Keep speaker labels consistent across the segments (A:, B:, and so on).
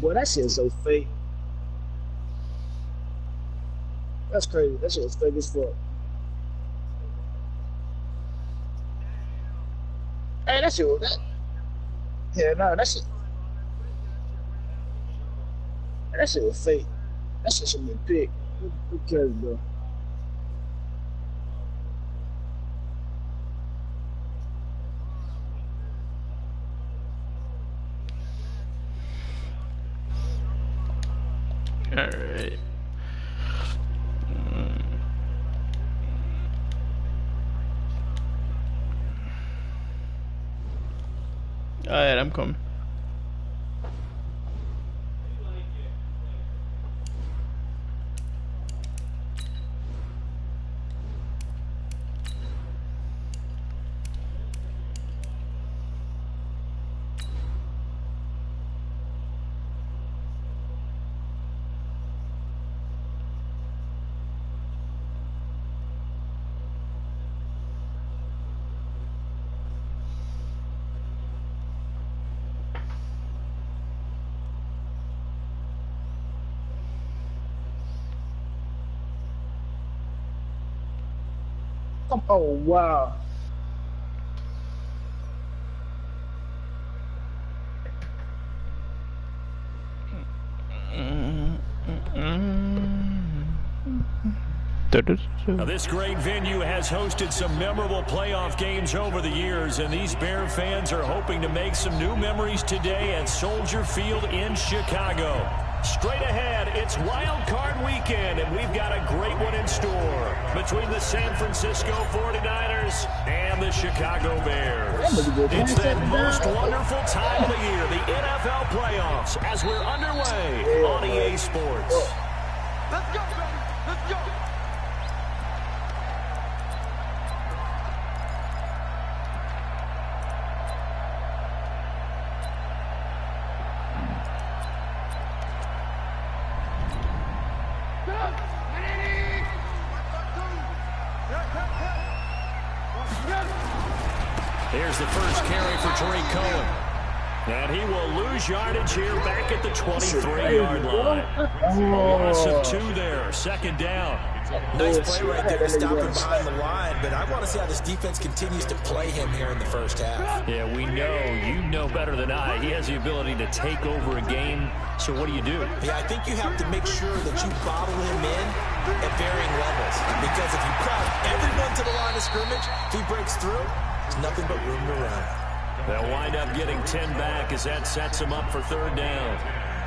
A: Boy, that shit is so fake. That's crazy. That shit is fake as fuck. Hey, that shit was that. Yeah, no, that shit was fake. That shit should be picked. Who cares, bro?
B: All right. All right, I'm coming.
A: Oh, wow.
C: Now, this great venue has hosted some memorable playoff games over the years, and these Bear fans are hoping to make some new memories today at Soldier Field in Chicago. Straight ahead, it's Wild Card Weekend, and we've got a great one in store between the San Francisco 49ers and the Chicago Bears. It's that most wonderful time of the year, the NFL playoffs, as we're underway on EA Sports.
D: Let's go, baby. Let's go.
C: Here's the first carry for Tariq Cohen. And he will lose yardage here back at the 23-yard line. A loss of 2 there, second down.
E: Nice play right there to stop him behind the line, but I want to see how this defense continues to play him here in the first half.
C: Yeah, we know, you know better than I, he has the ability to take over a game, so what do you do?
E: Yeah, I think you have to make sure that you bottle him in at varying levels, because if you crowd everyone to the line of scrimmage, if he breaks through, there's nothing but room to run.
C: They'll wind up getting 10 back as that sets him up for third down.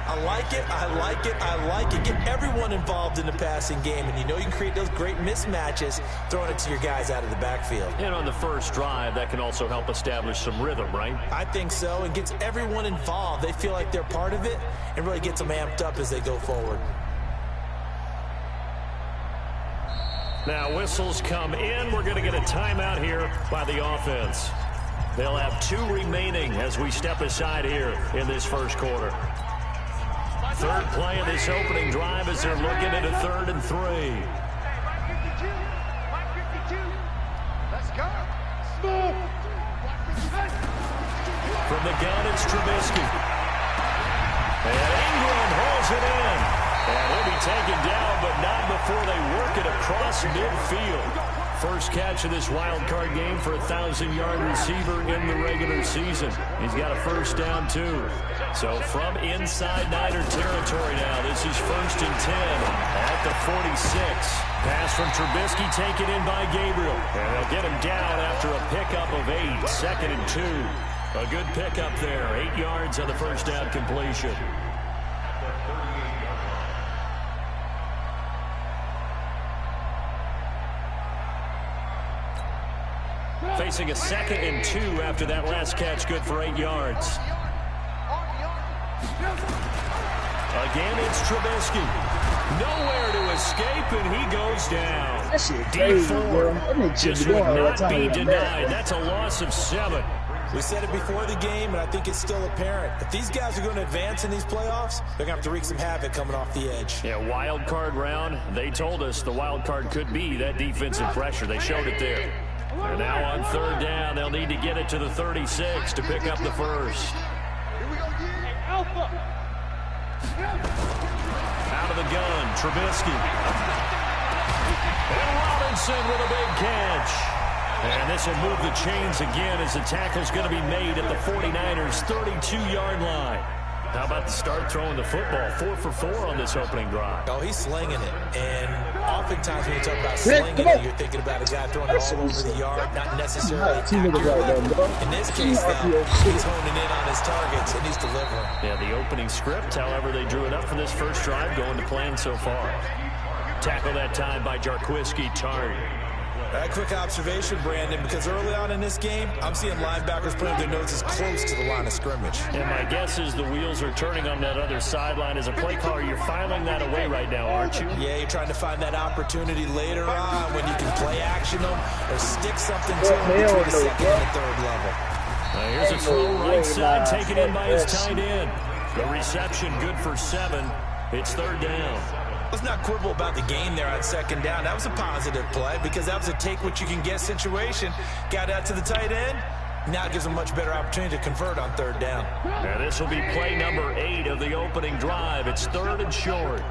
E: I like it, I like it, I like it. Get everyone involved in the passing game, and you know you can create those great mismatches throwing it to your guys out of the backfield.
C: And on the first drive, that can also help establish some rhythm, right?
E: I think so, and gets everyone involved. They feel like they're part of it, and really gets them amped up as they go forward.
C: Now whistles come in. We're going to get a timeout here by the offense. They'll have 2 remaining as we step aside here in this first quarter. Third play of this opening drive as they're looking at a 3rd and 3.
D: Let's go.
C: From the gun, it's Trubisky. And Ingram holds it in. And he'll be taken down, but not before they work it across midfield. First catch of this wild card game for a 1,000-yard receiver in the regular season. He's got a first down, too. So from inside Niner territory now, this is 1st and 10 at the 46. Pass from Trubisky taken in by Gabriel. And they'll get him down after a pickup of 8, 2nd and 2. A good pickup there, 8 yards on the first down completion. Facing a 2nd and 2 after that last catch, good for 8 yards. Again, it's Trubisky. Nowhere to escape, and he goes down.
A: That shit crazy, bro. That nigga
C: Just
A: should be
C: would
A: going all the
C: not
A: time
C: be
A: like
C: denied.
A: that.
C: That's a loss of 7.
E: We said it before the game, and I think it's still apparent. If these guys are going to advance in these playoffs, they're going to have to wreak some havoc coming off the edge.
C: Yeah, wild card round. They told us the wild card could be that defensive pressure. They showed it there. And now on 3rd down, they'll need to get it to the 36 to pick up the first.
D: Here we go, Alpha.
C: Out of the gun, Trubisky. And Robinson with a big catch. And this will move the chains again as the tackle's going to be made at the 49ers' 32-yard line. How about the start throwing the football? 4 for 4 on this opening drive.
E: Oh, he's slinging it. And oftentimes when you talk about slinging it, you're thinking about a guy throwing it all over the yard, not necessarily accurately. In this case, though, he's honing in on his targets, and he's delivering.
C: Yeah, the opening script, however, they drew it up for this first drive, going to plan so far. Tackle that time by Jarquiski Tartt.
E: A quick observation, Brandon, because early on in this game, I'm seeing linebackers putting their noses close to the line of scrimmage.
C: And my guess is the wheels are turning on that other sideline. As a play caller, you're filing that away right now, aren't you?
E: Yeah, you're trying to find that opportunity later on when you can play action them or stick something to them between the second and the third level.
C: Here's a throw right side, taken in by his tight end. The reception good for 7. It's third down.
E: Let's not quibble about the game there on second down. That was a positive play because that was a take-what-you-can-get situation. Got out to the tight end. Now it gives them a much better opportunity to convert on third down.
C: And this will be play number 8 of the opening drive. It's 3rd and short.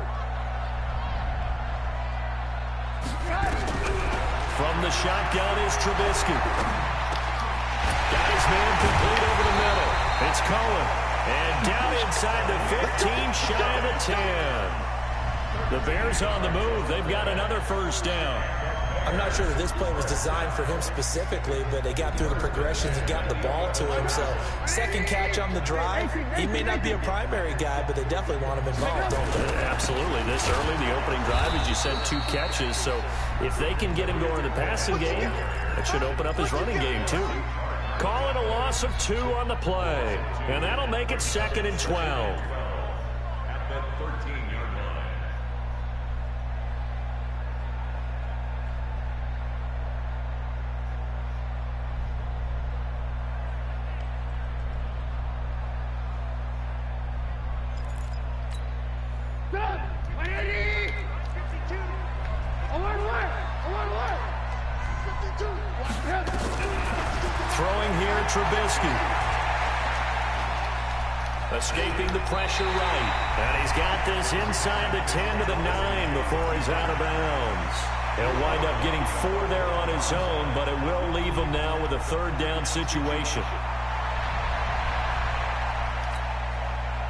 C: From the shotgun is Trubisky. Got his man complete over the middle. It's Cohen. And down inside the 15, shy of the 10. The Bears on the move. They've got another first down.
E: I'm not sure that this play was designed for him specifically, but they got through the progressions and got the ball to him. So, second catch on the drive. He may not be a primary guy, but they definitely want him involved, don't they?
C: Absolutely. This early, the opening drive, as you said, 2 catches. So, if they can get him going in the passing game, it should open up his running game, too. Calling a loss of 2 on the play. And that'll make it 2nd and 12. Throwing here, Trubisky. Escaping the pressure right. And he's got this inside the 10 to the 9 before he's out of bounds. He'll wind up getting 4 there on his own, but it will leave him now with a 3rd down situation.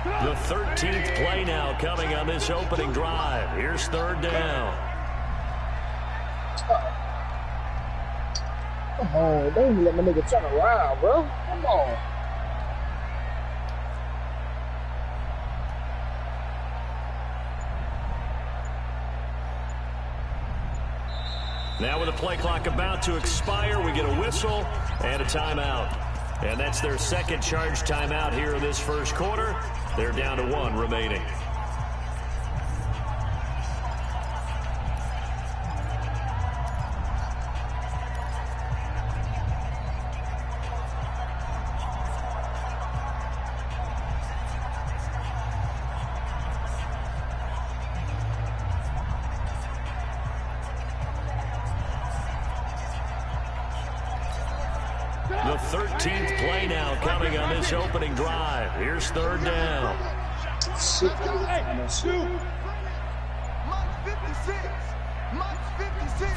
C: The 13th play now coming on this opening drive. Here's 3rd down.
A: Come on, don't even let my nigga turn around, bro. Come on.
C: Now with the play clock about to expire, we get a whistle and a timeout. And that's their second charge timeout here in this first quarter. They're down to 1 remaining. The 13th play now coming on this opening drive. Here's 3rd down.
A: Shit.
D: Mine's 56. Mine's 56.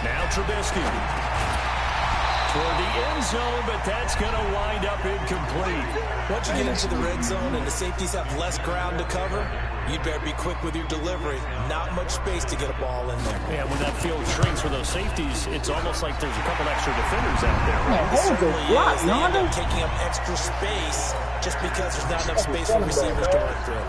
C: Now Trubisky. Toward the end zone, but that's going to wind up incomplete.
E: Once you get into the red zone and the safeties have less ground to cover, you'd better be quick with your delivery. Not much space to get a ball in there.
C: Yeah, when that field shrinks for those safeties, it's almost like there's a couple extra defenders out there, right?
E: It certainly is. They end up taking up extra space just because there's not enough space for receivers to run through.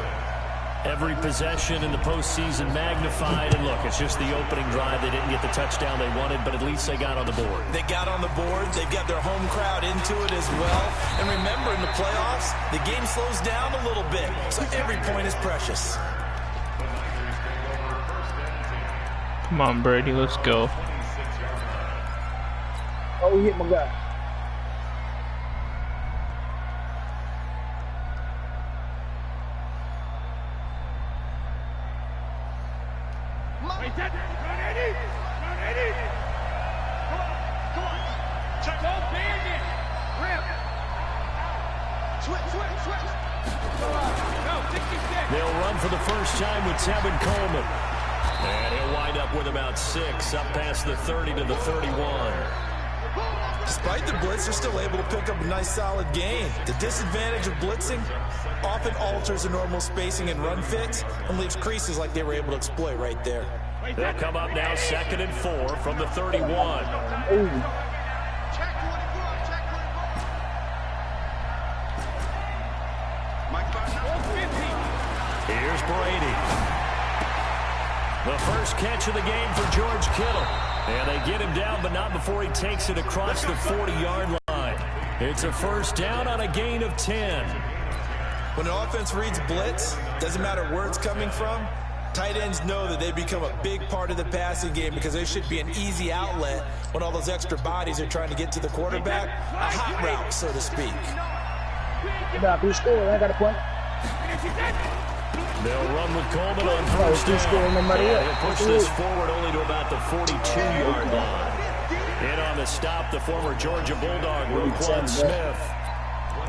C: Every possession in the postseason magnified. And look, it's just the opening drive. They didn't get the touchdown they wanted, but at least they got on the board.
E: They got on the board. They've got their home crowd into it as well. And remember, in the playoffs, the game slows down a little bit. So every point is precious.
B: Come on, Brady, let's go.
A: Oh, he hit my guy.
C: They'll run for the first time with Tevin Coleman. And he'll wind up with about 6, up past the 30 to the 31.
E: Despite the blitz, they're still able to pick up a nice, solid gain. The disadvantage of blitzing often alters the normal spacing and run fits and leaves creases like they were able to exploit right there.
C: They'll come up now 2nd and 4 from the 31. Here's Brady. The first catch of the game for George Kittle. And they get him down, but not before he takes it across the 40-yard line. It's a first down on a gain of 10.
E: When an offense reads blitz, doesn't matter where it's coming from, tight ends know that they become a big part of the passing game because they should be an easy outlet when all those extra bodies are trying to get to the quarterback. A hot route, so to speak.
A: I got a point.
C: They'll run with Coleman on first down. He'll push this forward only to about the 42-yard line. In on the stop, the former Georgia Bulldog, Roquan Smith.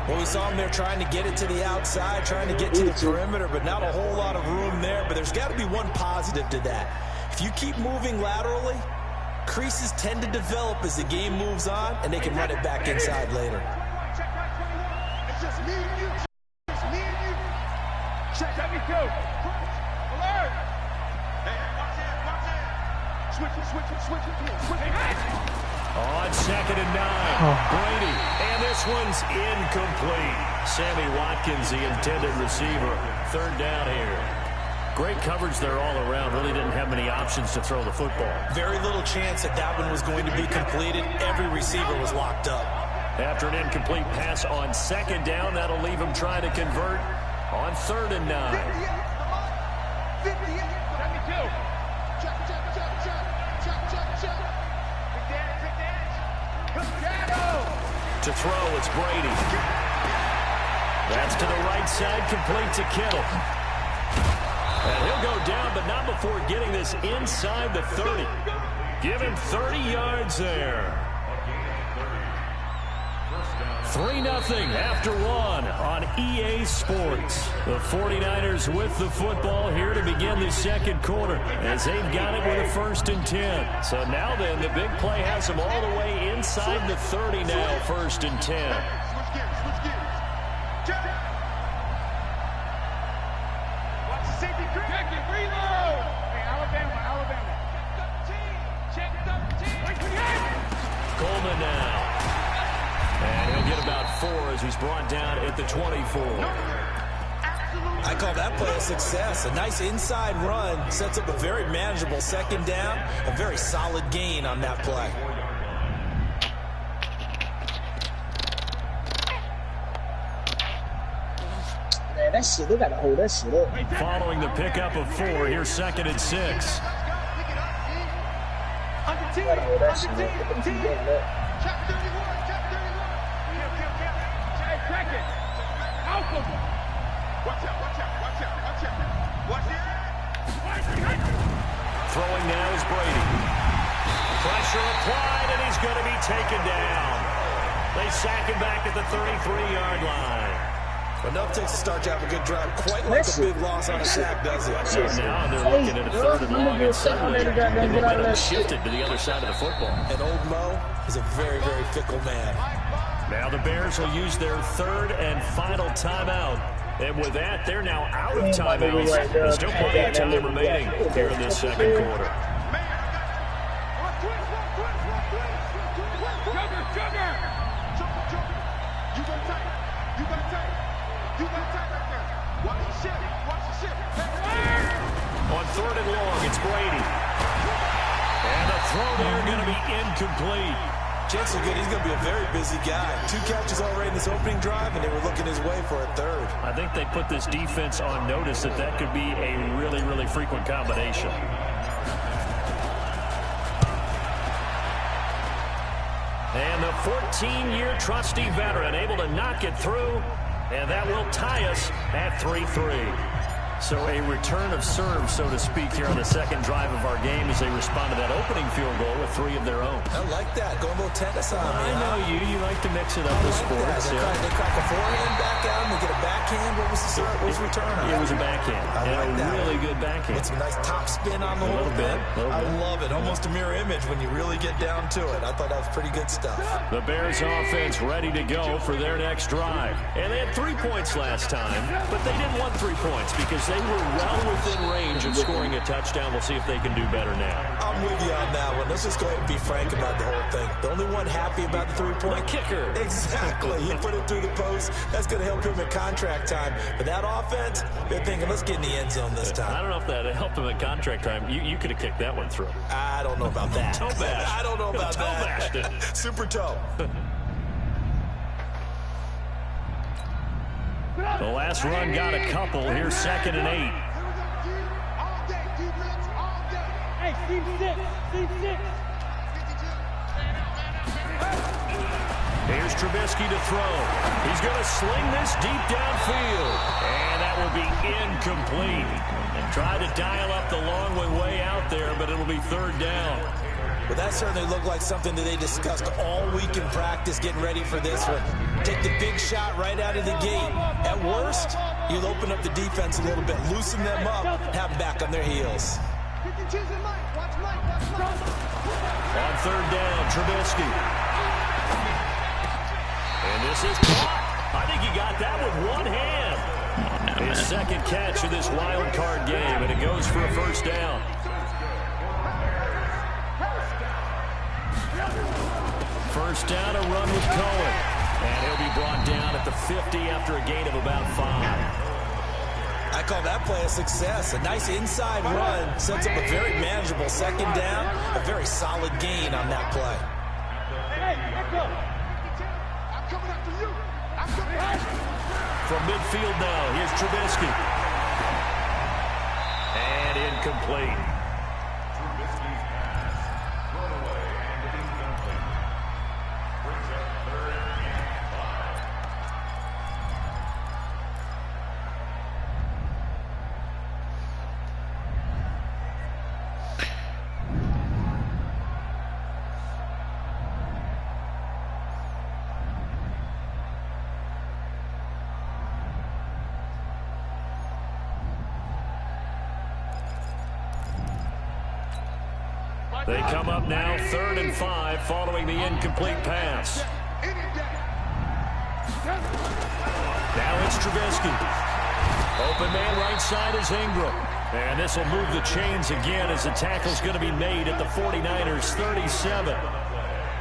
E: Well, we saw him there trying to get it to the outside, trying to get to the perimeter, but not a whole lot of room there. But there's got to be one positive to that. If you keep moving laterally, creases tend to develop as the game moves on, and they can run it back inside later.
D: It's just me and you. Just me and you. Check, let me go. Alert. Hey, watch it. Switch it.
C: On 2nd and 9, Brady, and this one's incomplete. Sammy Watkins, the intended receiver. 3rd down here. Great coverage there all around. Really didn't have many options to throw the football.
E: Very little chance that one was going to be completed. Every receiver was locked up.
C: After an incomplete pass on 2nd down, that'll leave him trying to convert on 3rd and 9.
D: 58. Let me go. Check.
C: To throw, it's Brady. That's to the right side, complete to Kittle. And he'll go down, but not before getting this inside the 30. Give him 30 yards there. 3-0 after 1 on EA Sports. The 49ers with the football here to begin the 2nd quarter as they've got it with a 1st and 10. So now then, the big play has them all the way inside the 30 now, 1st and 10.
D: Switch gears. Check. Watch the safety crack. Check it, reload. Hey, Alabama. Check 13.
C: Coleman now. And he'll get about 4 as he's brought down at the 24.
E: I call that play a success. A nice inside run sets up a very manageable 2nd down. A very solid gain on that play.
A: Man, that shit, they gotta hold that shit up.
C: Following the pickup of 4, here's 2nd and 6.
A: Gotta hold that shit up.
D: Check 31. Crack it. Alpha. Watch out.
C: Throwing now is Brady. Pressure applied, and he's going to be taken down. They sack him back at the 33-yard line.
E: Enough takes to start to have a good drive. Quite like a big loss on a sack, does it?
C: So now they're looking at a 3rd and long, and suddenly they've been shifted to the other side of the football.
E: And old Mo is a very, very fickle man.
C: Now the Bears will use their 3rd and final timeout. And with that, they're now out of timeouts. There's still plenty of time remaining here in this 2nd quarter. On 3rd and long, it's Brady. And the throw there going to be incomplete.
E: Chances are good he's going to be a very busy guy. 2 catches already in this opening drive, and they were looking his way for a 3rd.
C: I think they put this defense on notice that could be a really, really frequent combination. And the 14-year trusty veteran able to knock it through, and that will tie us at 3-3. So a return of serve, so to speak, here on the second drive of our game as they respond to that opening field goal with 3 of their own.
E: I like that. Going a little tennis on me.
C: I know you. You like to mix it up with sports.
E: They crack a forehand back out and they get a backhand. What was the serve? What was the return on?
C: It was a backhand.
E: I like that.
C: Really good backhand.
E: With some nice top spin on the whole bit. I love it. Almost a mirror image when you really get down to it. I thought that was pretty good stuff.
C: The Bears offense ready to go for their next drive. And they had 3 points last time, but they didn't want 3 points because they were well within range of scoring a touchdown. We'll see if they can do better now.
E: I'm with you on that one. Let's just go ahead and be frank about the whole thing. The only one happy about the 3-point
C: kicker.
E: Exactly. You put it through the post. That's going to help him at contract time. But that offense, they're thinking, let's get in the end zone this time.
C: I don't know if that helped him at contract time. You could have kicked that one through.
E: I don't know about that.
C: Toe bash.
E: I don't know about
C: toe
E: that.
C: Bashed it.
E: Super toe.
C: The last run got a couple. Here's 2nd and 8.
D: Hey, Steve 6.
C: Here's Trubisky to throw. He's going to sling this deep downfield. And that will be incomplete. Tried to dial up the long way out there, but it'll be 3rd down.
E: Well, that certainly looked like something that they discussed all week in practice, getting ready for this one. Take the big shot right out of the gate. At worst, you'll open up the defense a little bit, loosen them up, have them back on their heels.
C: On 3rd down, Trubisky. And this is caught. I think he got that with one hand. His 2nd catch of this wild card game, and it goes for a 1st down. First down, a run with Cohen. And he'll be brought down at the 50 after a gain of about 5.
E: I call that play a success. A nice inside run sets up a very manageable 2nd down. A very solid gain on that play.
C: From midfield now, here's Trubisky. And incomplete. They come up now, 3rd and 5, following the incomplete pass. Now it's Trubisky. Open man right side is Ingram. And this will move the chains again as the tackle's going to be made at the 49ers 37.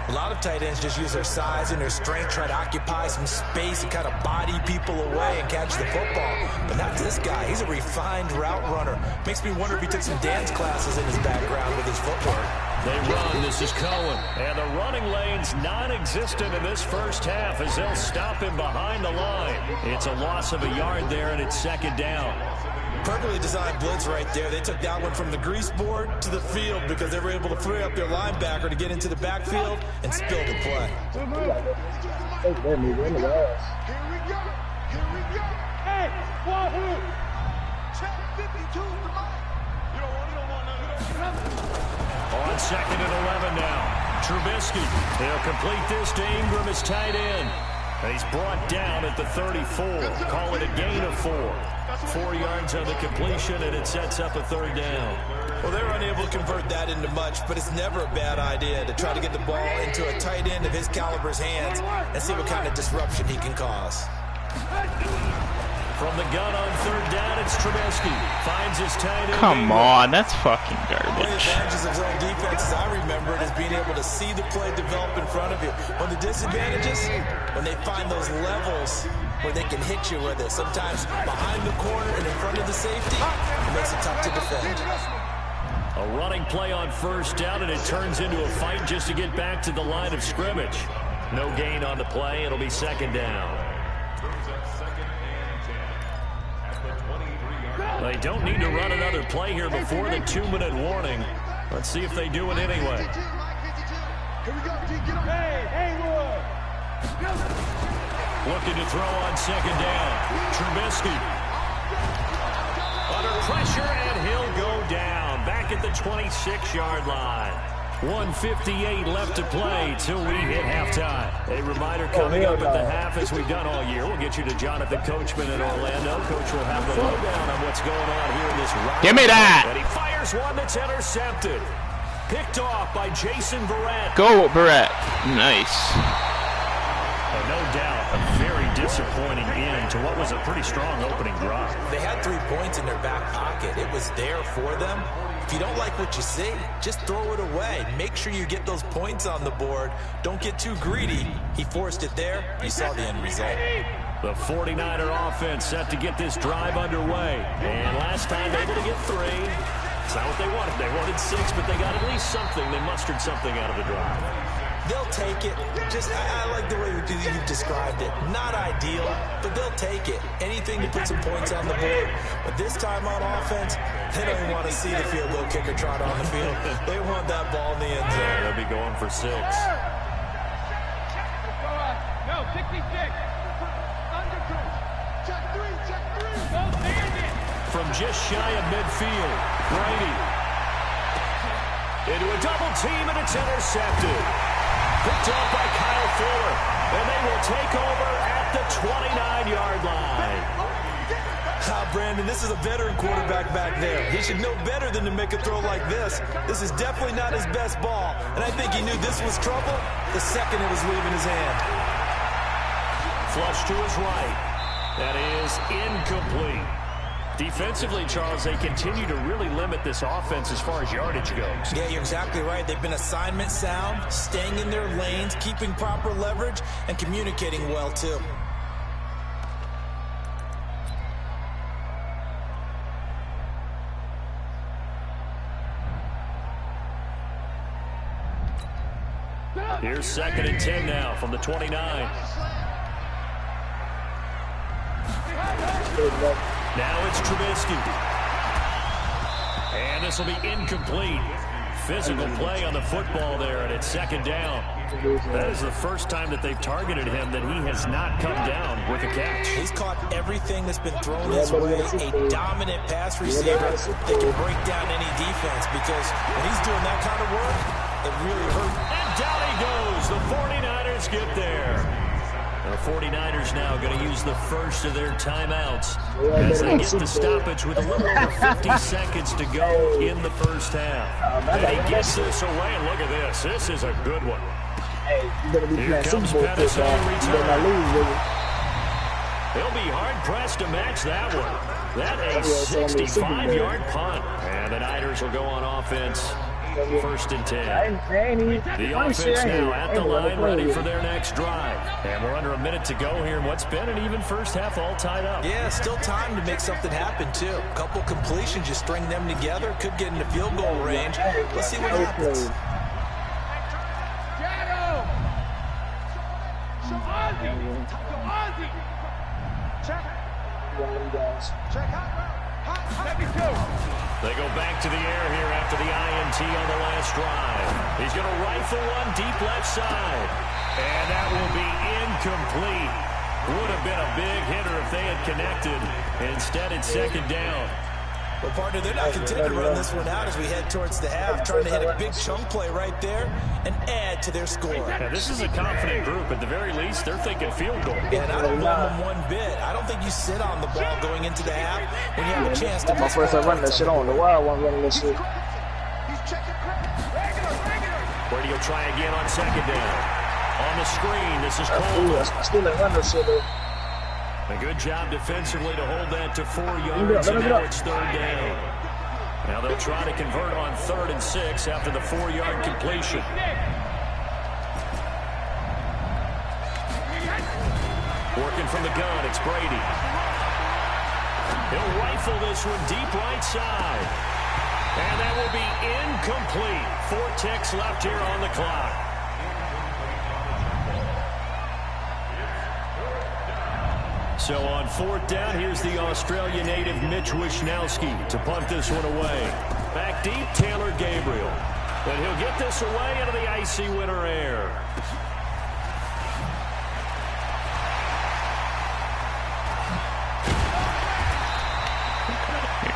E: A lot of tight ends just use their size and their strength, try to occupy some space and kind of body people away and catch the football. But not this guy. He's a refined route runner. Makes me wonder if he took some dance classes in his background with his footwork.
C: They run. This is Cohen. And the running lane's non-existent in this first half as they'll stop him behind the line. It's a loss of a yard there, and it's 2nd down.
E: Perfectly designed blitz right there. They took that one from the grease board to the field because they were able to free up their linebacker to get into the backfield and spill the play.
D: Here we go. Hey, Wahoo! Check 52 to Mike. You don't want none.
C: On 2nd and 11 now. Trubisky. They'll complete this to Ingram as tight end. And he's brought down at the 34. Call it a gain of 4. 4 yards on the completion, and it sets up a 3rd down.
E: Well, they were unable to convert that into much, but it's never a bad idea to try to get the ball into a tight end of his caliber's hands and see what kind of disruption he can cause.
C: From the gun on 3rd down, it's Trubisky. Finds his tight end.
B: Come on, that's fucking
E: One of the
B: garbage.
E: advantages of zone defense, as I remember it, is being able to see the play develop in front of you. One of the disadvantages, when they find those levels where they can hit you with it. Sometimes behind the corner and in front of the safety, it makes it tough to defend.
C: A running play on 1st down, and it turns into a fight just to get back to the line of scrimmage. No gain on the play. It'll be 2nd down. They don't need to run another play here before the 2-minute warning. Let's see if they do it anyway. Looking to throw on 2nd down. Trubisky. pressure, and he'll go down. Back at the 26-yard line. 1:58 left to play till we hit halftime. A reminder coming up at the half, as we've done all year. We'll get you to Jonathan Coachman in Orlando. Coach will have the lowdown on what's going on here in this round.
B: Give me that.
C: And he fires one that's intercepted. Picked off by Jason Verrett.
B: Go, Verrett. Nice.
C: No doubt, a very disappointing end to what was a pretty strong opening drive.
E: They had 3 points in their back pocket. It was there for them. If you don't like what you see, just throw it away. Make sure you get those points on the board. Don't get too greedy. He forced it there. You saw the end result.
C: The 49er offense set to get this drive underway. And last time able to get 3. It's not what they wanted. They wanted 6, but they got at least something. They mustered something out of the drive.
E: They'll take it. I like the way you've described it. Not ideal, but they'll take it. Anything to put some points on the board. But this time on offense, they don't even want to see the field goal kicker trot on the field. They want that ball in the end zone.
C: They'll be going for 6.
D: No, 66. Check 3.
C: From just shy of midfield, Brady. Into a double team, and it's intercepted. Picked off by Kyle Fuller, and they will take over at the 29-yard line.
E: Brandon, this is a veteran quarterback back there. He should know better than to make a throw like this. This is definitely not his best ball, and I think he knew this was trouble the second it was leaving his hand.
C: Flush to his right. That is incomplete. Defensively, Charles, they continue to really limit this offense as far as yardage goes.
E: Yeah, you're exactly right. They've been assignment sound, staying in their lanes, keeping proper leverage, and communicating well, too.
C: Here's 2nd and 10 now from the 29. Now it's Trubisky. And this will be incomplete. Physical play on the football there, and it's 2nd down. That is the first time that they've targeted him that he has not come down with a catch.
E: He's caught everything that's been thrown his way. A dominant pass receiver that can break down any defense, because when he's doing that kind of work, it really hurts.
C: And down he goes. The 49ers get there. The 49ers now going to use the first of their timeouts as they get the stoppage with a little over 50 seconds to go in the first half. And he gets this away, and look at this. This is a good one. Here comes Pettis on the return. He'll be hard-pressed to match that one. That a 65-yard punt. And the Niners will go on offense. 1st and 10. The offense now at the line, ready for their next drive. And we're under a minute to go here in what's been an even first half, all tied up.
E: Yeah, still time to make something happen, too. A couple completions, you string them together, could get into field goal range. Let's see what happens.
C: They go back to the air here after the INT on the last drive. He's going to rifle one deep left side. And that will be incomplete. Would have been a big hitter if they had connected. Instead, it's 2nd down.
E: Well, partner, they're not content to run this one out as we head towards the half, trying to hit a big chunk play right there and add to their score.
C: Now, this is a confident group. At the very least, they're thinking field goal.
E: And I don't blame them one bit. I don't think you sit on the ball going into the half when you have a chance to.
A: My first time running that shit on the wild one running this shit.
C: Brady will try again on 2nd down. On the screen, this is Cole.
A: I still ain't running this shit though.
C: A good job defensively to hold that to 4 yards, and now it's 3rd down. Now they'll try to convert on 3rd and 6 after the 4-yard completion. Working from the gun, it's Brady. He'll rifle this one deep right side. And that will be incomplete. 4 ticks left here on the clock. So on 4th down, here's the Australia native Mitch Wishnowski to punt this one away. Back deep, Taylor Gabriel. And he'll get this away into the icy winter air.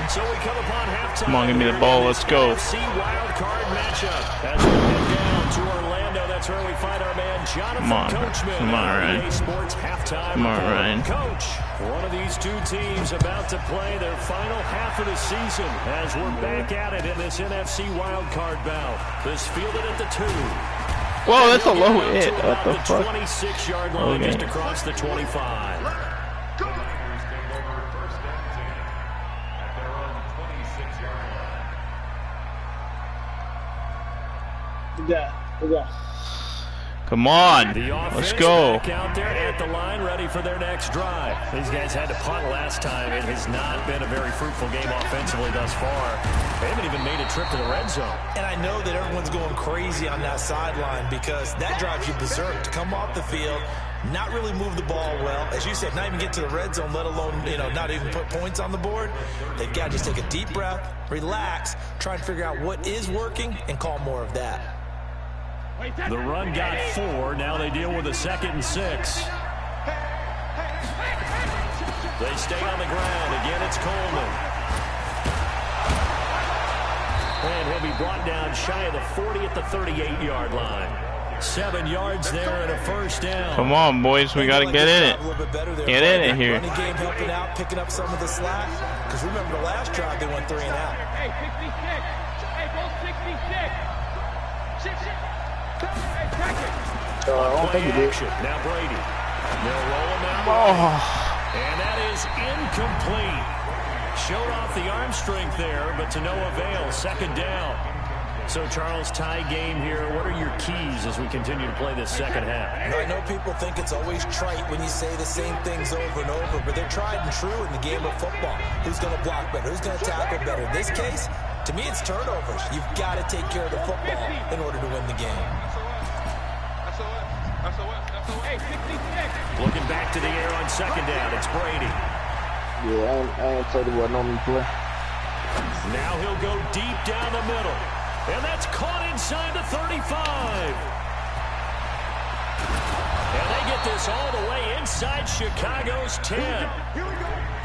C: So we come upon halftime.
B: Come on, give me the ball. Let's go.
C: NFC wild card matchup. As we head down to Orlando, that's where we find our man Jonathan Coachman.
B: Come on, Ryan.
C: EA Sports halftime.
B: Come on, Ryan.
C: Coach, one of these two teams about to play their final half of the season as we're back at it in this NFC wild card bout. This fielded at the 2.
B: Whoa, that's a low hit.
C: What
B: the fuck?
C: 26-yard line,
B: okay.
C: just across the 25.
A: Yeah.
B: Come on, let's go.
C: Back out there at the line, ready for their next drive. These guys had to punt last time. It has not been a very fruitful game offensively thus far. They haven't even made a trip to the red zone.
E: And I know that everyone's going crazy on that sideline because that drives you berserk to come off the field, not really move the ball well. As you said, not even get to the red zone, let alone, not even put points on the board. They've got to just take a deep breath, relax, try and figure out what is working and call more of that.
C: The run got 4. Now they deal with a 2nd and 6. They stay on the ground. Again, it's Coleman. And he'll be brought down shy of the 40 at the 38-yard line. 7 yards there and a first down.
B: Come on, boys. We got to get in it. Get in it here.
E: Running game helping out, picking up some of the slack. Because remember the last drive, they went 3 and out.
D: Hey, 66. Hey, both 66.
A: I don't think he did.
C: Now Brady. They'll roll him out. And that is incomplete. Showed off the arm strength there, but to no avail. 2nd down. So, Charles, tie game here. What are your keys as we continue to play this second half?
E: I know people think it's always trite when you say the same things over and over, but they're tried and true in the game of football. Who's going to block better? Who's going to tackle better? In this case, to me, it's turnovers. You've got to take care of the football in order to win the game.
C: Looking back to the air on 2nd down. It's Brady.
A: Yeah, I ain't told you what normally play.
C: Now he'll go deep down the middle. And that's caught inside the 35. And they get this all the way inside Chicago's 10.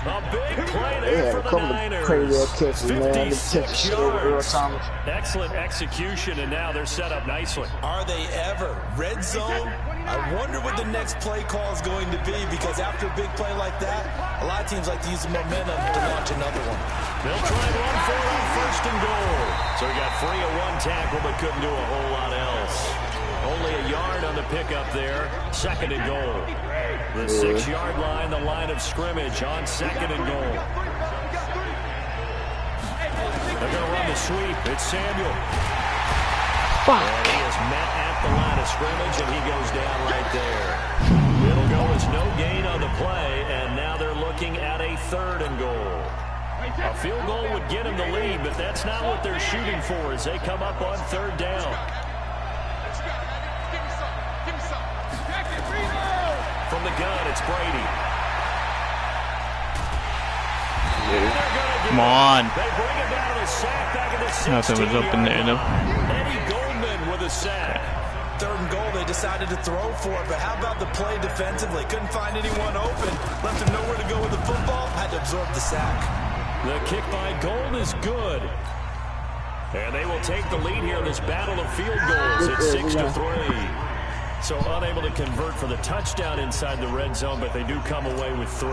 C: A big play there for the Niners.
A: Crazy catches, man.
C: 56 yards. Excellent execution, and now they're set up nicely.
E: Are they ever? Red zone? I wonder what the next play call is going to be, because after a big play like that, a lot of teams like to use the momentum to launch another one.
C: They'll try and run for it on 1st and goal. So he got free of 1 tackle, but couldn't do a whole lot else. Only a yard on the pickup there. 2nd and goal. The 6-yard line, the line of scrimmage on 2nd and goal. They're going to run the sweep. It's Samuel.
B: Fuck.
C: And he is met at the line of scrimmage, and he goes down right there. It'll go as no gain on the play, and now they're looking at a 3rd and goal. A field goal would get him the lead, but that's not what they're shooting for as they come up on 3rd down. From the gun, it's Brady.
B: Come on.
C: They bring it down to a sack back at the 16.
B: Nothing was open there, though.
C: Eddie Goldman with a sack.
E: 3rd and goal, they decided to throw for it, but how about the play defensively? Couldn't find anyone open. Left him nowhere to go with the football. Had to absorb the sack.
C: The kick by Gold is good. And they will take the lead here in this battle of field goals. It's 6-3. So unable to convert for the touchdown inside the red zone, but they do come away with 3.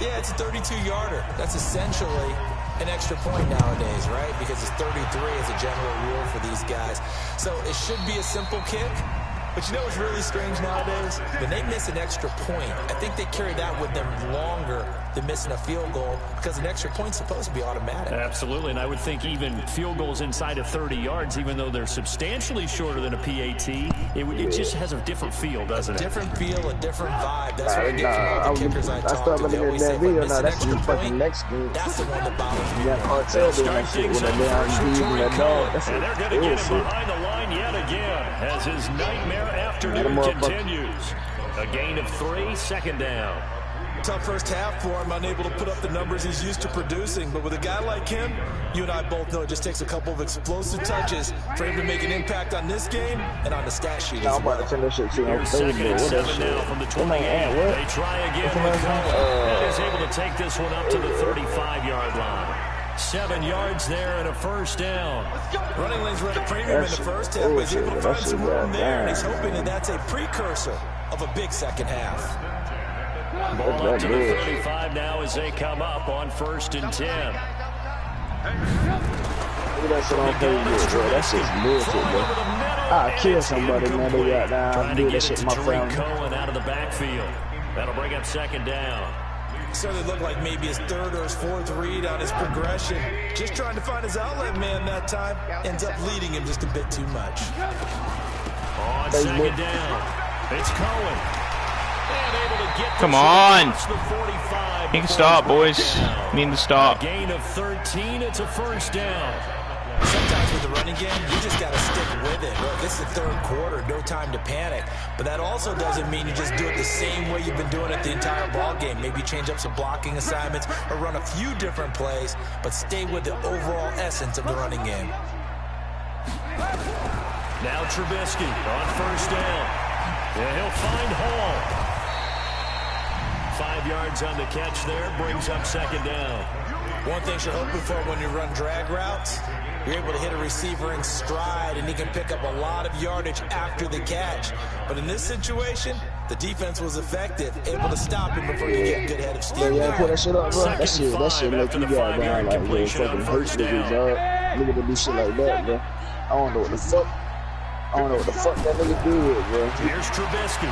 E: Yeah, it's a 32-yarder. That's essentially an extra point nowadays, right? Because it's 33 as a general rule for these guys. So it should be a simple kick. But you know what's really strange nowadays? When they miss an extra point, I think they carry that with them longer than missing a field goal, because an extra point's supposed to be automatic.
C: Absolutely, and I would think even field goals inside of 30 yards, even though they're substantially shorter than a PAT, it just has a different feel, doesn't it?
E: A different feel, a different vibe. That's what I get from all the kickers I talk to. They always say,
A: video.
E: miss an extra point, that's the one that bothers me.
A: Yeah, Cartel doing that shit when they're down deep in that dog.
C: And they're going to get him behind the line yet again as his nightmare afternoon continues. A gain of 3, 2nd down.
E: Tough first half for him, unable to put up the numbers he's used to producing. But with a guy like him, you and I both know it just takes a couple of explosive touches for him to make an impact on this game and on the stat sheet as well.
C: Here's 2nd and 7 now from the 28. They try again with Cohen. And is able to take this one up to the 35-yard line. 7 yards there and a first down.
E: Running lanes were at a premium in the first half, but he's able to find some room there, and he's hoping that that's a precursor of a big second half.
C: Ball up to the 35 now as they come up on 1st and 10.
A: That's what I'm paying you, bro. That's just bullshit, bro. I'll kill somebody, man. They got down. Do that shit to my family.
C: Cohen out of the backfield. That'll bring up 2nd down.
E: Started to look like maybe his 3rd or his 4th read on his progression. Just trying to find his outlet man that time. Ends up leading him just a bit too much.
C: On 2nd down, it's Cohen. And able to get
B: Come on.
C: The 45
B: He can stop, boys. Need to stop.
C: A gain of 13. It's a 1st down.
E: Sometimes with the running game, you just got to stick with it. Look, this is the 3rd quarter, no time to panic. But that also doesn't mean you just do it the same way you've been doing it the entire ball game. Maybe change up some blocking assignments or run a few different plays, but stay with the overall essence of the running game.
C: Now Trubisky on 1st down. Yeah, he'll find Hall. 5 yards on the catch there, brings up 2nd down.
E: One thing you're hoping for when you run drag routes, you're able to hit a receiver in stride, and he can pick up a lot of yardage after the catch. But in this situation, the defense was effective, able to stop him before you get a good head of steam.
A: Yeah, put that shit up, bro. That shit make you got down like, yo, fucking hurt niggas, dog. Nigga to do shit like that, bro. I don't know what the fuck. I don't know what the fuck that nigga did, bro.
C: Here's Trubisky.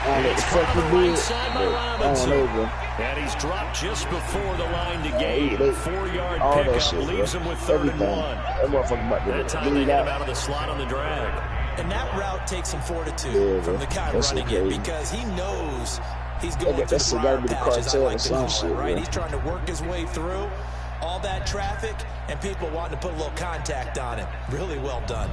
A: I don't know what the fuck he did. I don't know, bro.
C: And he's dropped just before the line to gain. 4-yard pickup leaves him with 3rd and 1.
A: That motherfucker about to
C: that time they get him out of the slot on the drag.
E: And that route takes some fortitude from the guy running it, because he knows he's going through the briar patches, I like to call it, right? He's trying to work his way through all that traffic and people wanting to put a little contact on him. Really well done.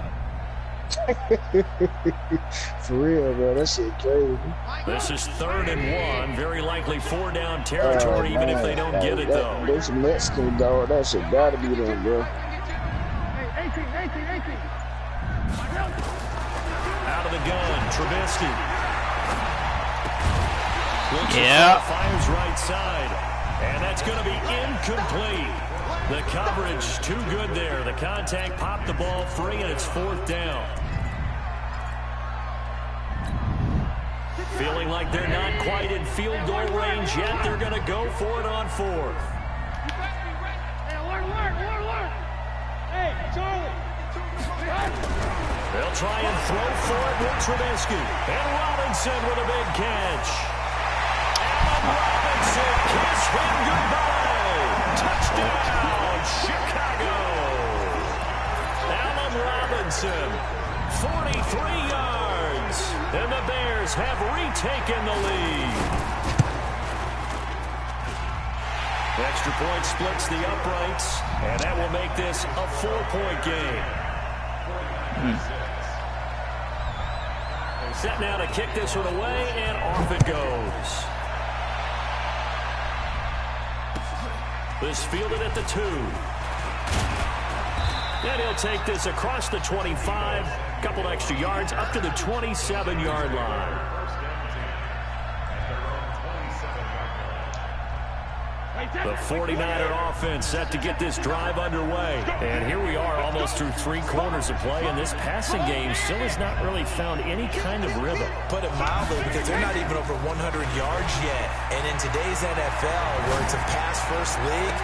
A: For real, bro. That shit crazy.
C: This is 3rd and 1. Very likely 4-down territory, even if they don't get it, though.
A: There's some Mexican, dog. That shit gotta be there, bro.
C: Out of the gun, Trubisky.
B: Yeah.
C: Fires right side. And that's going to be incomplete. The coverage too good there. The contact popped the ball free, and it's 4th down. Feeling like they're not quite in field goal range yet. They're going to go for it on 4th.
D: Hey, Charlie.
C: They'll try and throw for it with Trubisky. And Robinson with a big catch. Allen Robinson, kiss him goodbye. Touchdown, Chicago. Allen Robinson, 43 yards. And the Bears have retaken the lead. Extra point splits the uprights, and that will make this a 4-point game. Set now to kick this one away, and off it goes. This fielded at the 2. And he'll take this across the 25, couple extra yards, up to the 27-yard line. The 49er offense set to get this drive underway. And here we are almost through 3 quarters of play, and this passing game still has not really found any kind of rhythm.
E: Put it mildly, because they're not even over 100 yards yet. And in today's NFL, where it's a pass-first league,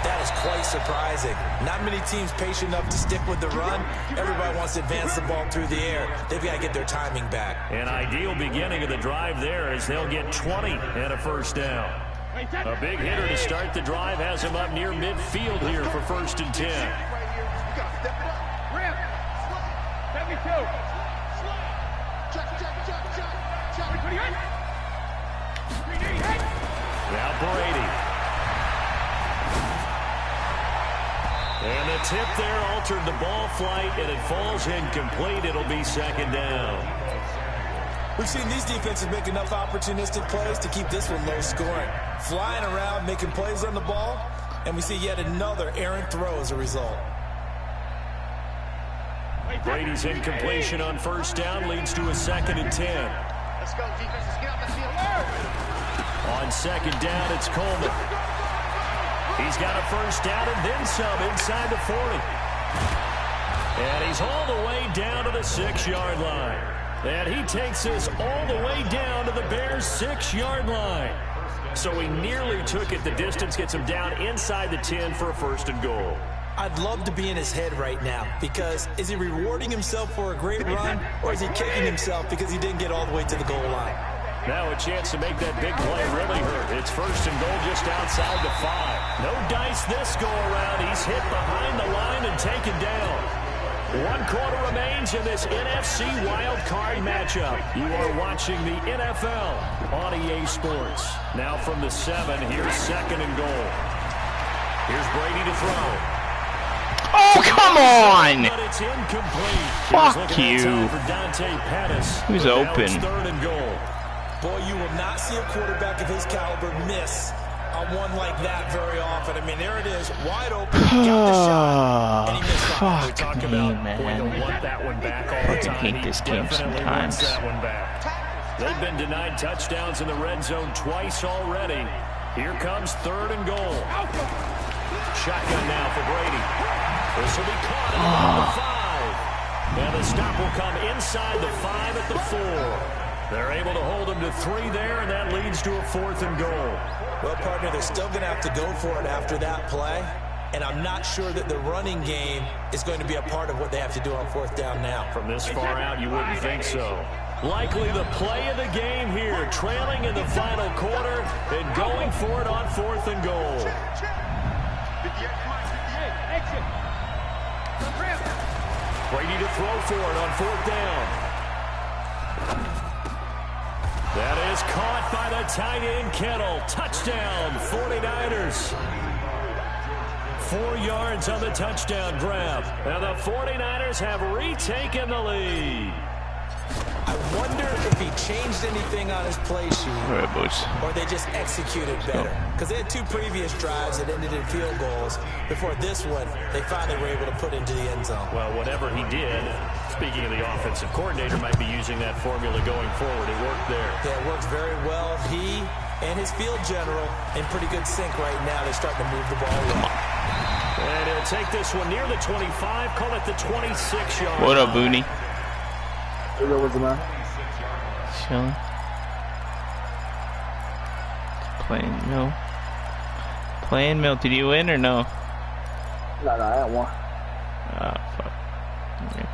E: that is quite surprising. Not many teams patient enough to stick with the run. Everybody wants to advance the ball through the air. They've got to get their timing back.
C: An ideal beginning of the drive there, as they'll get 20 and a 1st down. A big hitter to start the drive has him up near midfield here for 1st and 10. Now Brady. And the tip there altered the ball flight, and it falls incomplete. It'll be 2nd down.
E: We've seen these defenses make enough opportunistic plays to keep this one low scoring. Flying around, making plays on the ball, and we see yet another errant throw as a result.
C: Brady's incompletion on 1st down leads to a 2nd and 10.
D: Let's go, defense. Let's get out the field.
C: On 2nd down, it's Coleman. He's got a first down and then some inside the 40. And he's all the way down to the 6-yard line. And he takes this all the way down to the Bears' 6-yard line. So he nearly took it the distance, gets him down inside the 10 for a 1st and goal.
E: I'd love to be in his head right now, because is he rewarding himself for a great run, or is he kicking himself because he didn't get all the way to the goal line?
C: Now a chance to make that big play really hurt. It's 1st and goal just outside the 5. No dice this go around. He's hit behind the line and taken down. 1 quarter remains in this NFC wild card matchup. You are watching the NFL on EA Sports. Now from the 7, here's 2nd and goal. Here's Brady to throw.
B: Oh, come on!
C: But it's incomplete.
B: Fuck you. Who's open?
C: 3rd and goal.
E: Boy, you will not see a quarterback of his caliber miss on one like that very often. I mean, there it is, wide open. Got the shot, and he missed.
B: Fuck me, man.
C: Want that one back all the
B: I
C: time.
B: hate this game sometimes.
C: That one back. They've been denied touchdowns in the red zone twice already. Here comes 3rd and goal. Shotgun now for Brady. This will be caught at the 5. And the stop will come inside the 5 at the 4. They're able to hold him to 3 there, and that leads to a 4th and goal.
E: Well, partner, they're still going to have to go for it after that play. And I'm not sure that the running game is going to be a part of what they have to do on 4th down now.
C: From this far out, you wouldn't think so. Likely the play of the game here, trailing in the final quarter and going for it on 4th and goal. Brady to throw for it on 4th down. That is caught by the tight end, Kittle. Touchdown, 49ers. 4 yards on the touchdown grab. And the 49ers have retaken the lead.
E: I wonder if he changed anything on his play sheet,
B: All right, boys.
E: or they just executed better. Because they had 2 previous drives that ended in field goals. Before this one, they finally were able to put into the end zone.
C: Well, whatever he did, speaking of the offensive coordinator, might be using that formula going forward. It worked there.
E: Yeah, it works very well. He and his field general in pretty good sync right now. They're starting to move the ball well.
C: And he'll take this one near the 25, call it the 26-yard.
B: What up, Booney?
A: Hey, what's the man?
B: Chilling. Playing Mill. Playing Mill. Did you win or no?
A: No, I ain't one.
B: Fuck. Okay.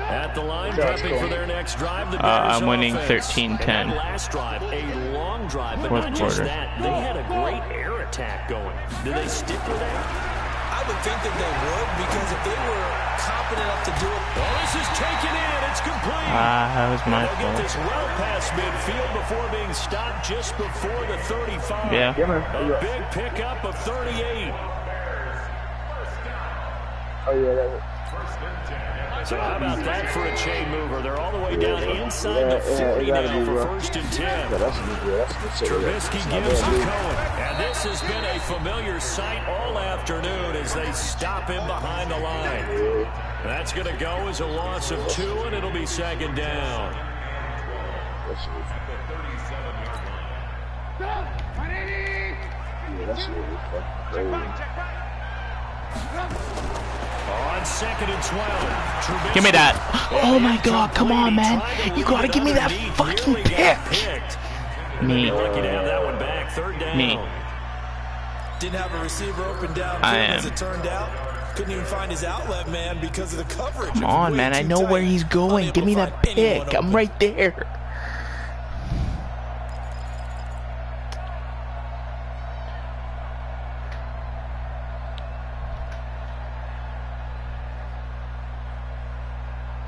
C: At the line, prepping for their next drive. The
B: I'm winning
C: offense.
B: 13-10.
C: And that last drive, a long drive, but not just that. They had a great air attack going. Do they stick with that?
E: I would think that they would, because if they were confident enough to do it.
C: Well, this is taken in. It's complete.
B: That was my
C: They'll get
B: fault.
C: this well past midfield before being stopped just before the 35.
B: Yeah.
C: A big pickup of 38.
A: Oh, yeah, that's
C: So how about that for a chain mover? They're all the way down inside the 40 now for 1st and 10.
A: Yeah, that's good.
C: Trubisky gives to Cohen. And this has been a familiar sight all afternoon as they stop him behind the line. That's going to go as a loss of 2, and it'll be 2nd down. On 2nd and 12. Trubisky.
B: Give me that. Oh my God, come on, man. You gotta give me that fucking pick. Me.
C: Lucky to have that one back. 3rd down.
B: Me.
E: Didn't have a receiver open down.
B: I
E: As
B: am.
E: it turned out, couldn't even find his outlet man because of the coverage.
B: Come on, man. I know where he's going. Give me that pick. I'm right there.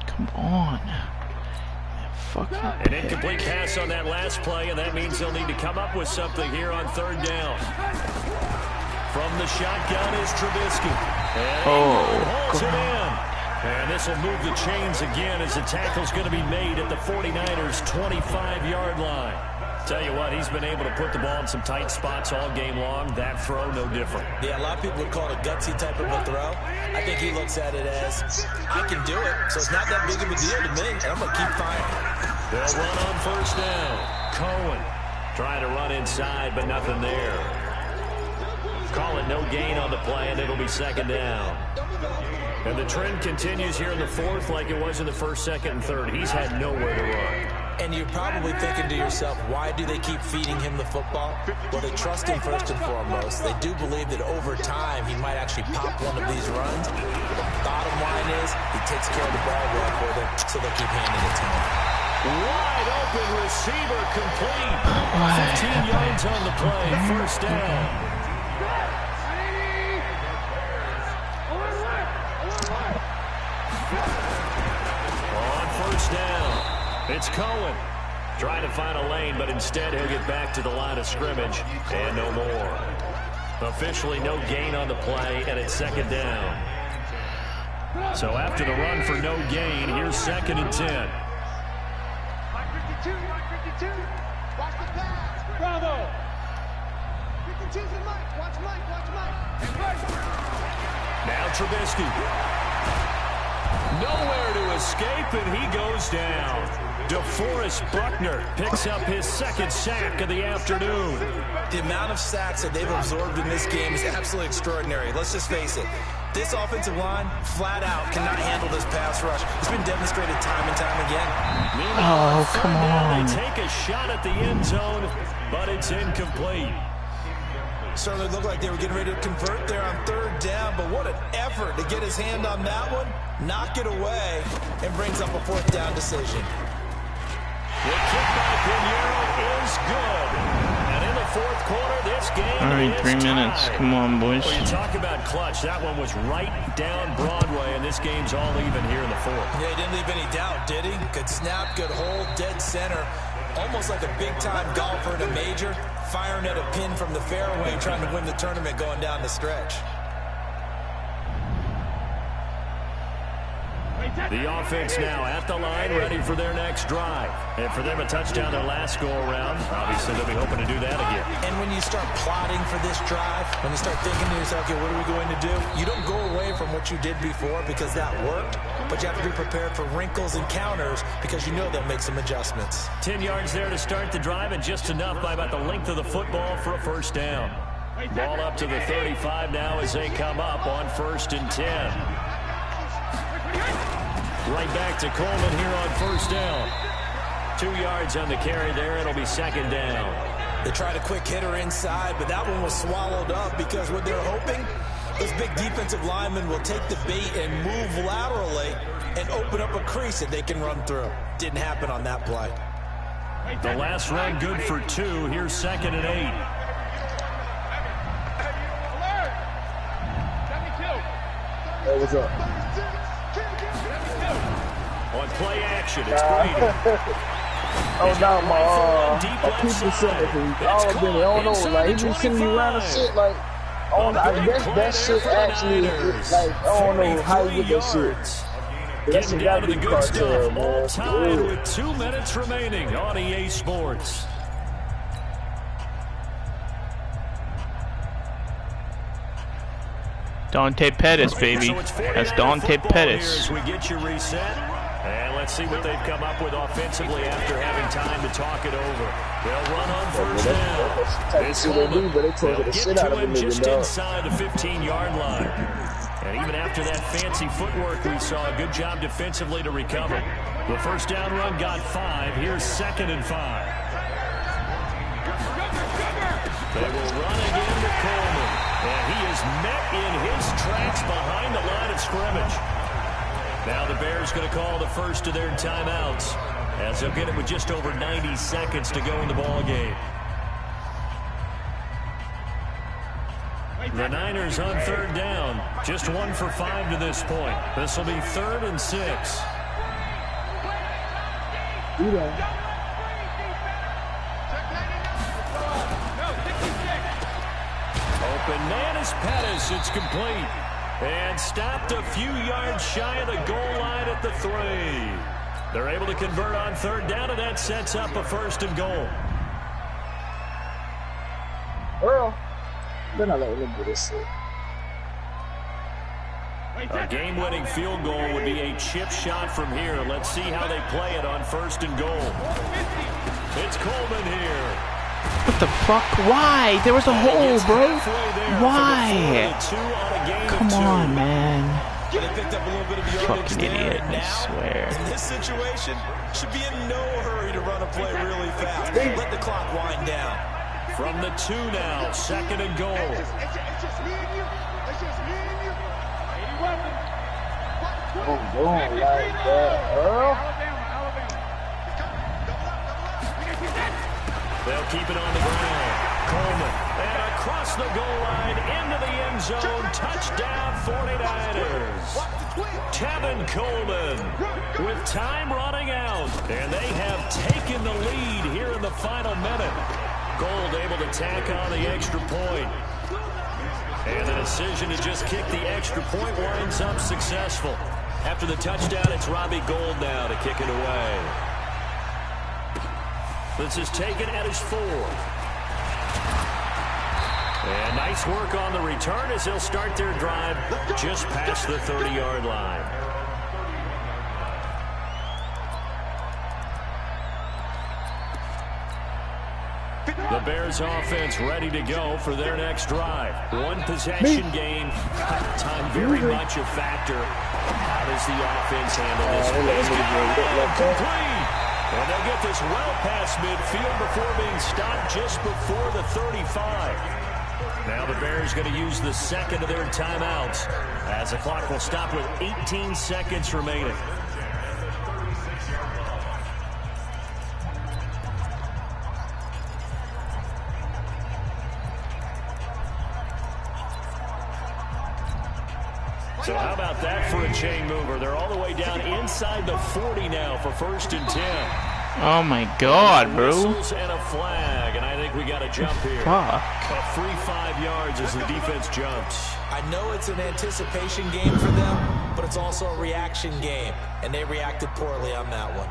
B: Come on. Fucking
C: An incomplete pass on that last play, and that means they'll need to come up with something here on 3rd down. From the shotgun is Trubisky. And holds it in. And this will move the chains again as the tackle's going to be made at the 49ers' 25-yard line. Tell you what, he's been able to put the ball in some tight spots all game long. That throw, no different.
E: Yeah, a lot of people would call it a gutsy type of a throw. I think he looks at it as, I can do it, so it's not that big of a deal to me, and I'm going to keep firing.
C: They'll run on 1st down. Cohen trying to run inside, but nothing there. Call it no gain on the play, and it'll be second down. And the trend continues here in the fourth like it was in the first, second, and third. He's had nowhere to run.
E: And you're probably thinking to yourself, why do they keep feeding him the football? Well, they trust him first and foremost. They do believe that over time he might actually pop one of these runs. Bottom line is he takes care of the ball well for them, so they'll keep handing it to him.
C: Wide open receiver complete. 15 yards on the play, first down. On first down. It's Cohen trying to find a lane, but instead he'll get back to the line of scrimmage and no more. Officially no gain on the play, and it's second down. So after the run for no gain, here's second and 10.
D: Line 52, line 52. Watch the pass. Bravo. 52's in Mike. Watch Mike, watch Mike.
C: Now Trubisky. Nowhere to escape, and he goes down. DeForest Buckner picks up his second sack of the afternoon.
E: The amount of sacks that they've absorbed in this game is absolutely extraordinary. Let's just face it. This offensive line, flat out, cannot handle this pass rush. It's been demonstrated time and time again.
B: Oh, come on.
C: They take a shot at the end zone, but it's incomplete.
E: Certainly looked like they were getting ready to convert there on third down, but what an effort to get his hand on that one, knock it away, and brings up a fourth down decision.
C: The kick by Pinheiro is good. And in the fourth quarter, this game
B: All right, 3 minutes.
C: tied.
B: Come on, boys.
C: Well, you talk about clutch. That one was right down Broadway, and this game's all even here in the fourth.
E: Yeah, he didn't leave any doubt, did he? Good snap, good hold, dead center. Almost like a big-time golfer in a major, firing at a pin from the fairway, trying to win the tournament going down the stretch.
C: The offense now at the line, ready for their next drive. And for them, a touchdown their last go-around. Obviously, they'll be hoping to do that again.
E: And when you start plotting for this drive, when you start thinking to yourself, okay, what are we going to do? You don't go away from what you did before because that worked, but you have to be prepared for wrinkles and counters because you know they'll make some adjustments.
C: 10 yards there to start the drive, and just enough by about the length of the football for a first down. Ball up to the 35 now as they come up on first and 10. Right back to Coleman here on first down. 2 yards on the carry there. It'll be second down.
E: They tried a quick hitter inside, but that one was swallowed up because what they're hoping, those big defensive linemen will take the bait and move laterally and open up a crease that they can run through. Didn't happen on that play.
C: The last run good for 2. Here's second and 8.
A: Hey, what's up?
C: On play action, it's Brady.
A: Oh, no, my people said that he all been, I don't know, like, he been sending me random shit, like, that shit actually, like, I don't know how you get that shit. That shit gotta be cartel, man.
C: All tied with 2 minutes remaining on EA Sports.
B: Dante Pettis, baby. That's Dante Pettis.
C: We get you reset, and let's see what they've come up with offensively after having time to talk it over. They'll run on first down. It's Coleman. They'll get to him just inside the 15-yard line. And even after that fancy footwork we saw, a good job defensively to recover. The first down run got 5. Here's second and 5. They will run again to Coleman. And he is met in his tracks behind the line of scrimmage. Now the Bears going to call the first of their timeouts, as they'll get it with just over 90 seconds to go in the ball game. The Niners on third down, just 1 for 5 to this point. This will be 3rd and 6. Open man is Pettis. It's complete. And stopped a few yards shy of the goal line at the 3. They're able to convert on third down, and that sets up a 1st and goal.
A: Well, they're not letting him do this shit.
C: A game-winning field goal would be a chip shot from here. Let's see how they play it on 1st and goal. It's Coleman here.
B: What the fuck? Why? There was a hole, bro. Why? Come on, man. Fucking idiot, I swear.
E: In this situation, should be in no hurry to run a play really fast. Let the clock wind down.
C: From the 2 now, 2nd and goal.
D: It's just me and you. It's just me and you.
A: Oh, going like that, Earl.
C: They'll keep it on the ground. Coleman, and across the goal line, into the end zone. Touchdown, 49ers. Tevin Coleman with time running out. And they have taken the lead here in the final minute. Gold able to tack on the extra point. And the decision to just kick the extra point winds up successful. After the touchdown, it's Robbie Gould now to kick it away. This is taken at his 4. And nice work on the return as they'll start their drive just past the 30-yard line. The Bears offense ready to go for their next drive. One possession game. Time very much a factor. How does the offense handle this? Complete. And they'll get this well past midfield before being stopped just before the 35. Now the Bears going to use the second of their timeouts as the clock will stop with 18 seconds remaining. So how about that for a chain mover? They're all the way down inside the 40 now for 1st and 10.
B: Oh my God, bro.
C: Whistles and a flag, and I think we got a jump here.
B: Fuck.
C: A free 5 yards as the defense jumps.
E: I know it's an anticipation game for them, but it's also a reaction game, and they reacted poorly on that one.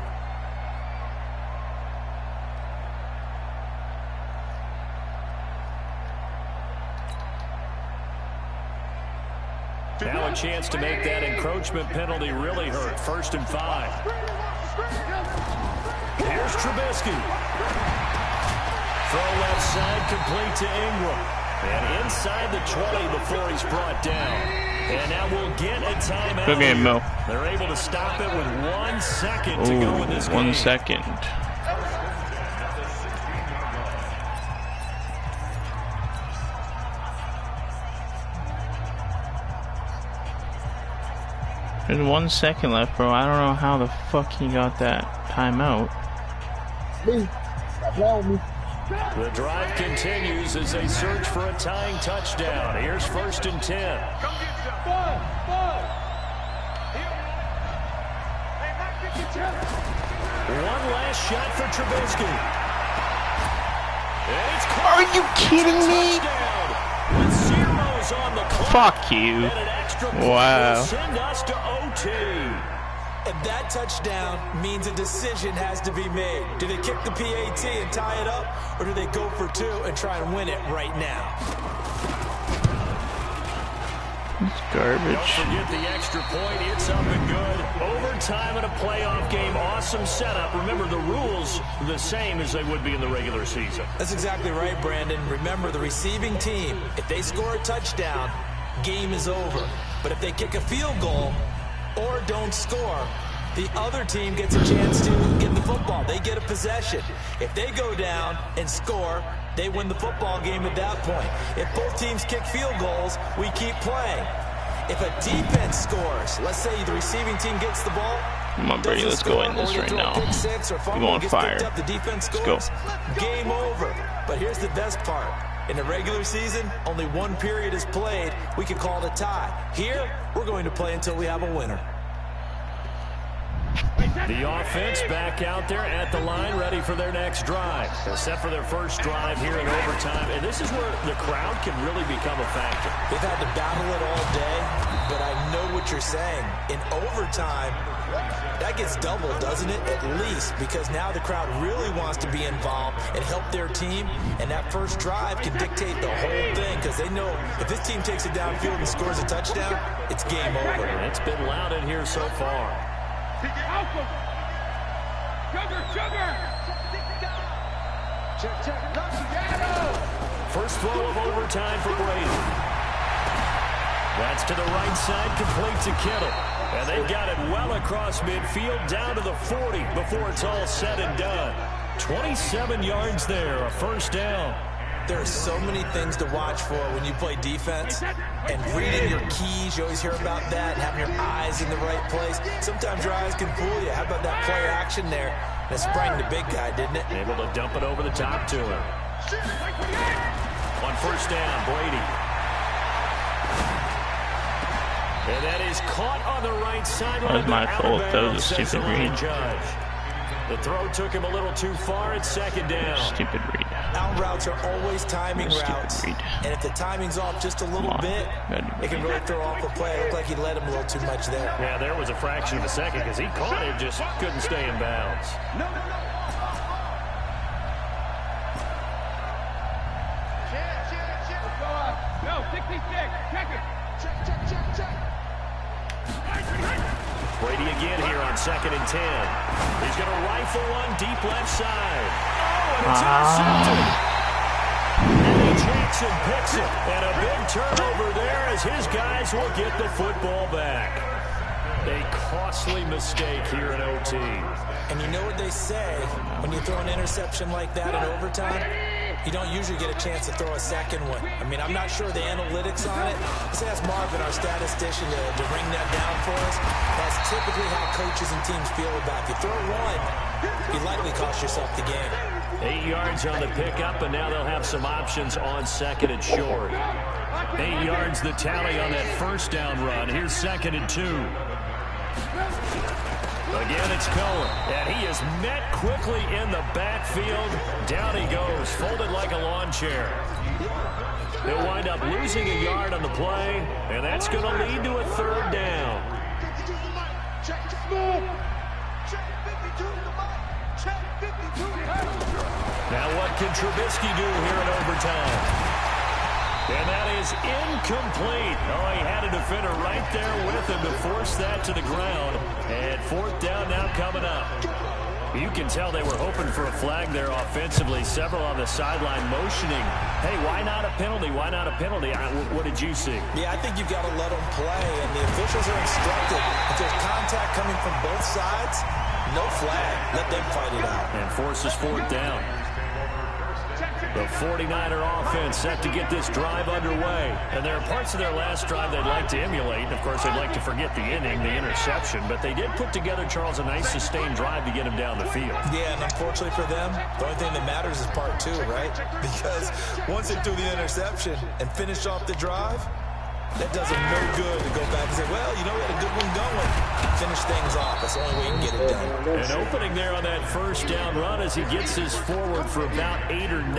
C: Now a chance to make that encroachment penalty really hurt. 1st and 5. Here's Trubisky. Throw left side, complete to Ingram. And inside the 20 before he's brought down. And now we'll get a timeout.
B: Good game, Mo.
C: They're able to stop it with 1 second to go in this game.
B: 1 second. There's 1 second left, bro. I don't know how the fuck he got that timeout.
C: The drive continues as they search for a tying touchdown. Here's 1st and 10. One last shot for Trubisky.
B: Are you kidding me? Fuck you. Wow.
C: Send us to OT.
E: And that touchdown means a decision has to be made. Do they kick the PAT and tie it up, or do they go for 2 and try and win it right now?
B: It's garbage.
C: Don't forget the extra point. It's up and good. Overtime in a playoff game. Awesome setup. Remember, the rules are the same as they would be in the regular season.
E: That's exactly right, Brandon. Remember, the receiving team, if they score a touchdown, game is over. But if they kick a field goal or don't score, the other team gets a chance to get the football. They get a possession. If they go down and score, they win the football game at that point. If both teams kick field goals, we keep playing. If a defense scores, let's say the receiving team gets the ball.
B: Come on, Brady, let's go in this right now. We're on fire.
E: The defense
B: scores.
E: Let's go. Game over. But here's the best part. In the regular season, only 1 period is played. We can call it a tie. Here, we're going to play until we have a winner.
C: The offense back out there at the line, ready for their next drive. They're set for their first drive here in overtime, and this is where the crowd can really become a factor.
E: They've had to battle it all day, but I know what you're saying. In overtime, that gets doubled, doesn't it? At least, because now the crowd really wants to be involved and help their team, and that first drive can dictate the whole thing, because they know if this team takes it downfield and scores a touchdown, it's game over.
C: And it's been loud in here so far. First throw of overtime for Brady. That's to the right side, complete to Kittle. And they've got it well across midfield, down to the 40 before it's all said and done. 27 yards there, a first down.
E: There are so many things to watch for when you play defense. And reading your keys, you always hear about that, and having your eyes in the right place. Sometimes your eyes can fool you. How about that play action there? That sprang the big guy, didn't it?
C: Able to dump it over the top to him. On first down, Brady. And that is caught on the right sideline.
B: That was my fault. That was a stupid read.
C: The throw took him a little too far at second down.
B: Stupid read.
E: Out routes are always timing routes. And if the timing's off just a little bit, it can really throw off a play. It looked like he led him a little too much there.
C: Yeah, there was a fraction of a second because he caught it, just couldn't stay in bounds.
D: No, 66. Check it. Check.
C: Brady again here on 2nd and 10. He's going to rifle one deep left side. Oh, and it's intercepted. Eddie Jackson picks it. And a big turnover there as his guys will get the football back. A costly mistake here in OT.
E: And you know what they say, when you throw an interception like that in overtime, you don't usually get a chance to throw a second one. I mean, I'm not sure the analytics on it. Let's ask Marvin, our statistician, to bring that down for us. That's typically how coaches and teams feel about it. If you throw one, you likely cost yourself the game.
C: 8 yards on the pickup, and now they'll have some options on 2nd and short. 8 yards the tally on that first down run. Here's 2nd and 2. Again, it's Cohen, and he is met quickly in the backfield. Down he goes, folded like a lawn chair. They'll wind up losing a yard on the play, and that's going to lead to a third down. Now what can Trubisky do here in overtime? And that is incomplete. Oh, he had a defender right there with him to force that to the ground. And 4th down now coming up. You can tell they were hoping for a flag there offensively. Several on the sideline motioning, hey, why not a penalty? Why not a penalty? What did you see?
E: Yeah, I think you've got to let them play, and the officials are instructed. If there's contact coming from both sides, no flag. Let them fight it out.
C: And forces 4th down. The 49er offense set to get this drive underway. And there are parts of their last drive they'd like to emulate. And, of course, they'd like to forget the inning, the interception. But they did put together, Charles, a nice sustained drive to get him down the field.
E: Yeah, and unfortunately for them, the only thing that matters is part 2, right? Because once they threw the interception and finished off the drive, that does them no good to go back and say, well, you know, we had a good one going. Finish things off. That's the only way you can get it done.
C: An opening there on that first down run as he gets this forward for about 8 or 9.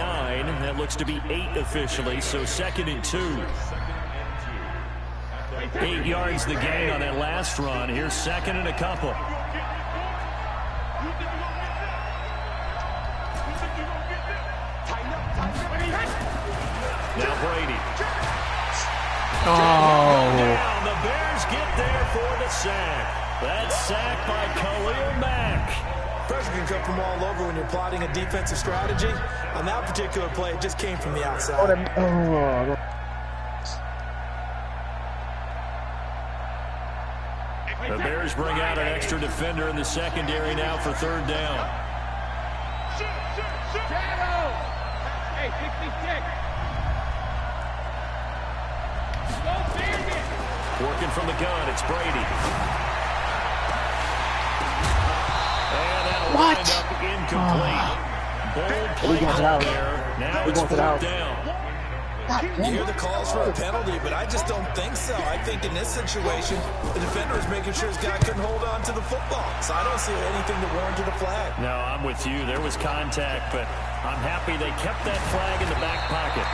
C: That looks to be 8 officially, so 2nd and 2. 8 yards the gain on that last run. Here's 2nd and a couple. Now Brady.
B: Oh.
C: Down. The Bears get there for the sack. That sack by Khalil Mack.
E: Pressure can come from all over when you're plotting a defensive strategy. On that particular play, it just came from the outside.
C: The Bears bring out an extra defender in the secondary now for 3rd down.
D: Hey, 66.
C: Working from the gun, it's Brady. And that'll wind up incomplete. Bold play out there. Now it's 4th down.
E: You hear the calls for a penalty, but I just don't think so. I think in this situation, the defender is making sure his guy couldn't hold on to the football. So I don't see anything that warranted a flag.
C: No, I'm with you. There was contact, but I'm happy they kept that flag in the back pocket.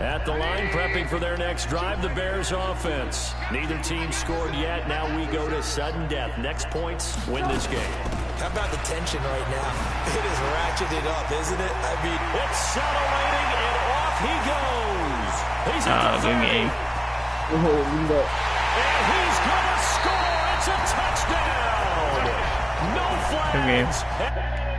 C: At the line, prepping for their next drive, the Bears offense. Neither team scored yet. Now we go to sudden death. Next points win this game.
E: How about the tension right now? It is ratcheted up, isn't it? I mean,
C: accelerating, and off he goes. He's at the
B: good game.
C: And he's going to score. It's a touchdown. No flags.
B: Good game.